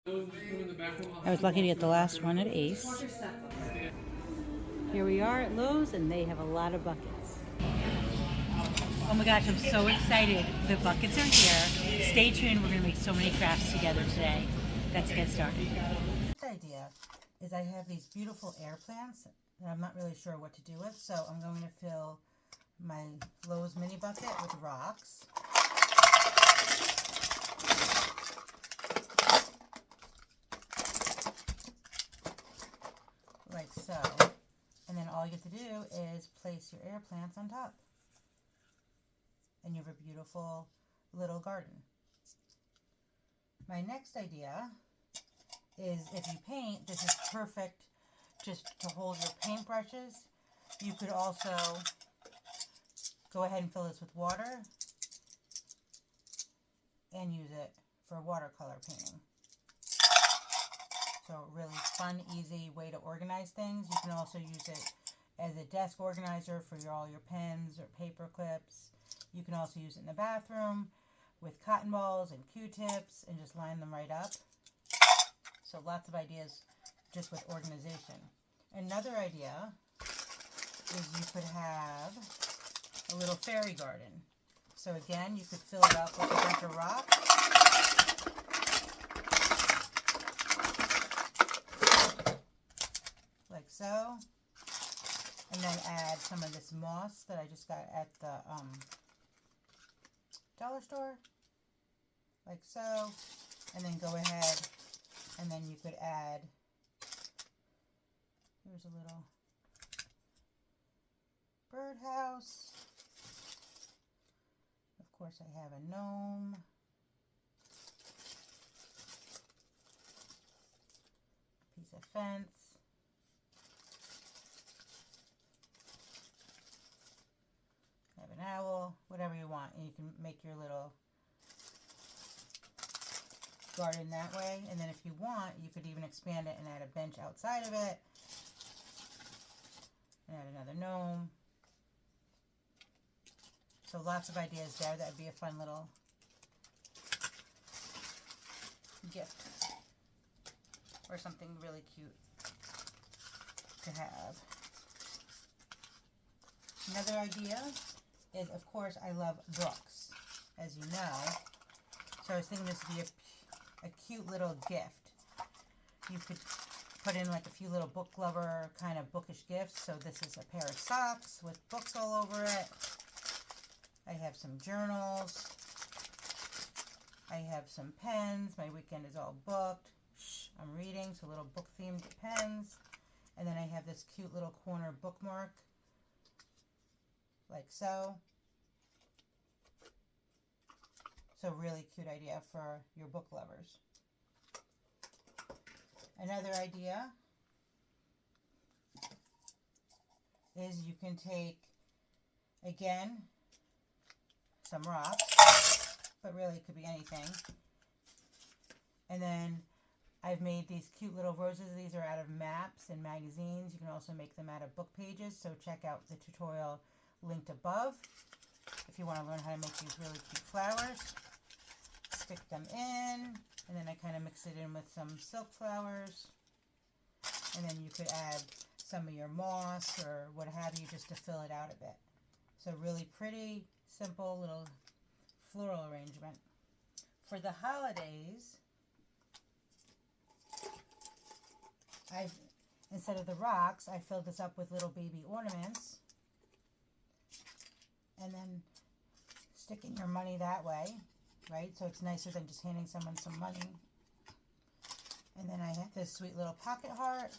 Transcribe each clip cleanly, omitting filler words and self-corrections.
I was lucky to get the last one at Ace. Here we are at Lowe's, and they have a lot of buckets. Oh my gosh, I'm so excited. The buckets are here. Stay tuned. We're going to make so many crafts together today. Let's get started. The idea is I have these beautiful air plants that I'm not really sure what to do with, so I'm going to fill my Lowe's mini bucket with rocks. Like so. And then all you have to do is place your air plants on top. And you have a beautiful little garden. My next idea is if you paint, this is perfect just to hold your paintbrushes. You could also go ahead and fill this with water and use it for watercolor painting. So really fun, easy way to organize things. You can also use it as a desk organizer for all your pens or paper clips. You can also use it in the bathroom with cotton balls and Q-tips and just line them right up. So lots of ideas just with organization. Another idea is you could have a little fairy garden. So again, you could fill it up with a bunch of rocks. Like so. And then add some of this moss that I just got at the dollar store. Like so. And then go ahead and then you could add, here's a little birdhouse. Of course I have a gnome. A piece of fence. I have an owl, whatever you want. And you can make your little garden that way. And then if you want, you could even expand it and add a bench outside of it. And add another gnome. So lots of ideas there. That would be a fun little gift. Or something really cute to have. Another idea is, of course, I love books, as you know. So I was thinking this would be a cute little gift. You could put in like a few little book lover kind of bookish gifts. So this is a pair of socks with books all over it. I have some journals. I have some pens. My weekend is all booked. I'm reading, so little book themed pens. And then I have this cute little corner bookmark. Like so. So really cute idea for your book lovers. Another idea is you can take, again, some rocks, but really it could be anything. And then I've made these cute little roses. These are out of maps and magazines. You can also make them out of book pages. So check out the tutorial linked above if you want to learn how to make these really cute flowers. Stick them in, and then I kind of mix it in with some silk flowers. And then you could add some of your moss or what have you just to fill it out a bit. So really pretty, simple little floral arrangement. For the holidays, instead of the rocks, I filled this up with little baby ornaments. And then sticking your money that way, right? So it's nicer than just handing someone some money. And then I have this sweet little pocket heart.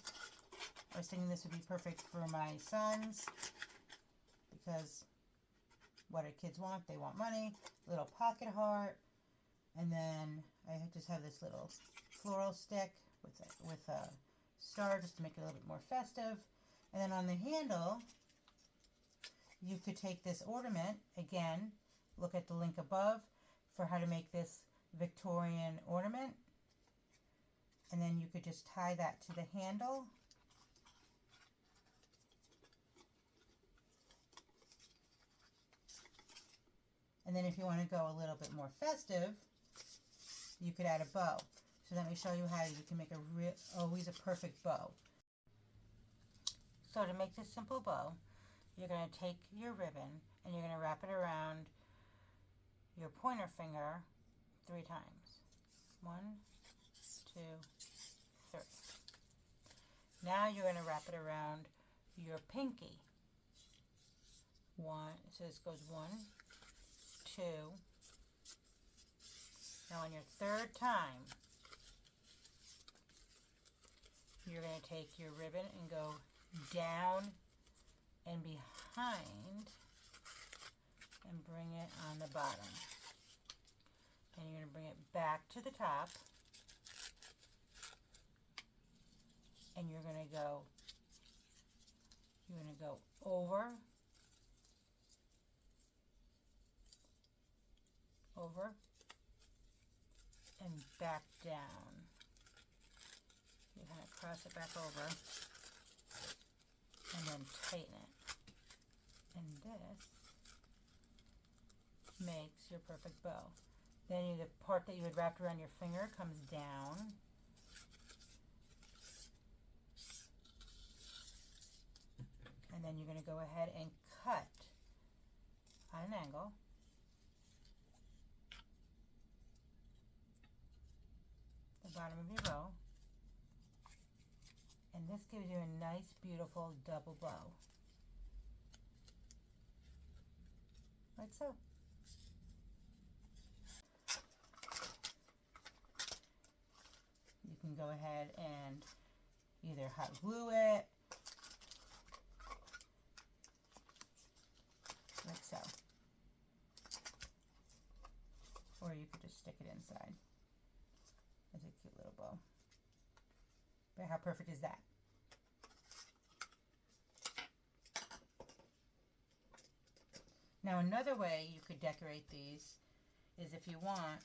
I was thinking this would be perfect for my sons because what do kids want? They want money. Little pocket heart. And then I just have this little floral stick with a star just to make it a little bit more festive. And then on the handle, you could take this ornament, again, look at the link above for how to make this Victorian ornament. And then you could just tie that to the handle. And then if you want to go a little bit more festive, you could add a bow. So let me show you how you can make always a perfect bow. So to make this simple bow, you're going to take your ribbon and you're going to wrap it around your pointer finger 3 times. 1, 2, 3. Now you're going to wrap it around your pinky. 1, so this goes 1, 2. Now on your 3rd time, you're going to take your ribbon and go down and behind and bring it on the bottom. And you're going to bring it back to the top. And you're going to go over, over, and back down. You're going to cross it back over and then tighten it. And this makes your perfect bow. Then the part that you had wrapped around your finger comes down. And then you're going to go ahead and cut at an angle. The bottom of your bow. And this gives you a nice, beautiful double bow. Like so. You can go ahead and either hot glue it, like so, or you could just stick it inside. It's a cute little bow. But how perfect is that? Now another way you could decorate these is if you want,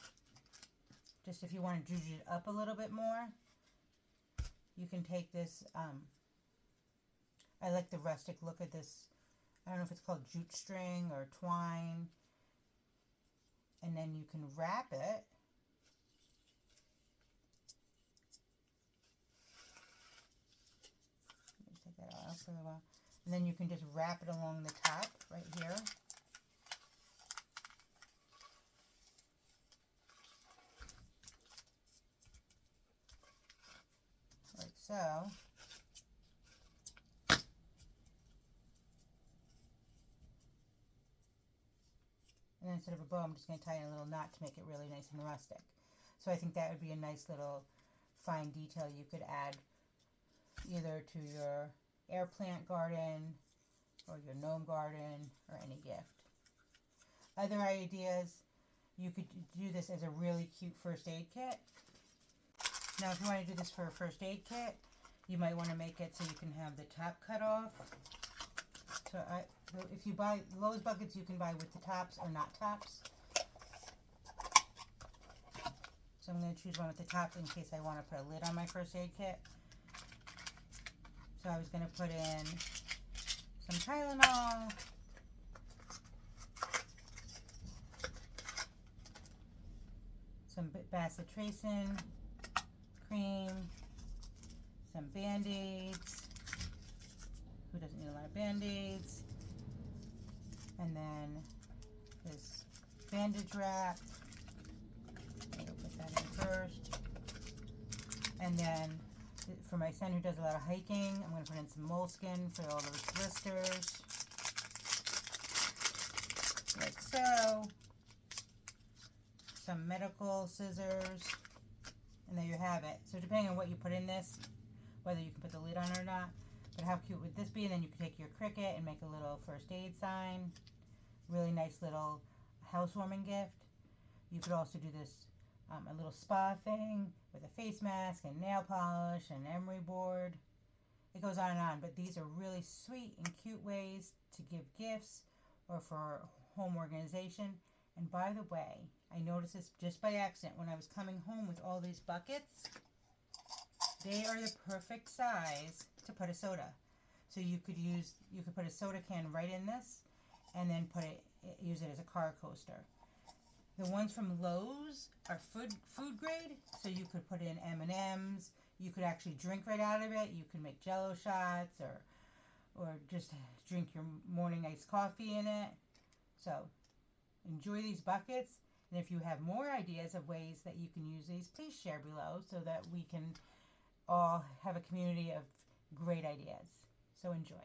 just if you want to zhuzh it up a little bit more, you can take this, I like the rustic look at this, I don't know if it's called jute string or twine, and then you can wrap it. Just take that out for a while. And then you can just wrap it along the top right here. Like so. And then instead of a bow, I'm just going to tie in a little knot to make it really nice and rustic. So I think that would be a nice little fine detail you could add either to your air plant garden or your gnome garden or any gift. Other ideas, you could do this as a really cute first aid kit. Now if you want to do this for a first aid kit, you might want to make it so you can have the top cut off. So if you buy Lowe's buckets, you can buy with the tops or not tops. So I'm going to choose one with the top in case I want to put a lid on my first aid kit. So I was going to put in some Tylenol, some bacitracin cream, some Band-Aids. Who doesn't need a lot of Band-Aids? And then this bandage wrap. I'm going to put that in first. And then for my son who does a lot of hiking, I'm going to put in some moleskin for all those blisters. Like so. Some medical scissors. And there you have it. So depending on what you put in this, whether you can put the lid on or not, but how cute would this be? And then you could take your Cricut and make a little first aid sign. Really nice little housewarming gift. You could also do this, a little spa thing with a face mask and nail polish and emery board. It goes on and on, but these are really sweet and cute ways to give gifts or for home organization. And by the way, I noticed this just by accident when I was coming home with all these buckets. They are the perfect size to put a soda. So you could put a soda can right in this and then use it as a car coaster. The ones from Lowe's are food grade, so you could put in M&Ms. You could actually drink right out of it. You can make Jello shots or just drink your morning iced coffee in it. So enjoy these buckets. And if you have more ideas of ways that you can use these, please share below so that we can all have a community of great ideas. So enjoy.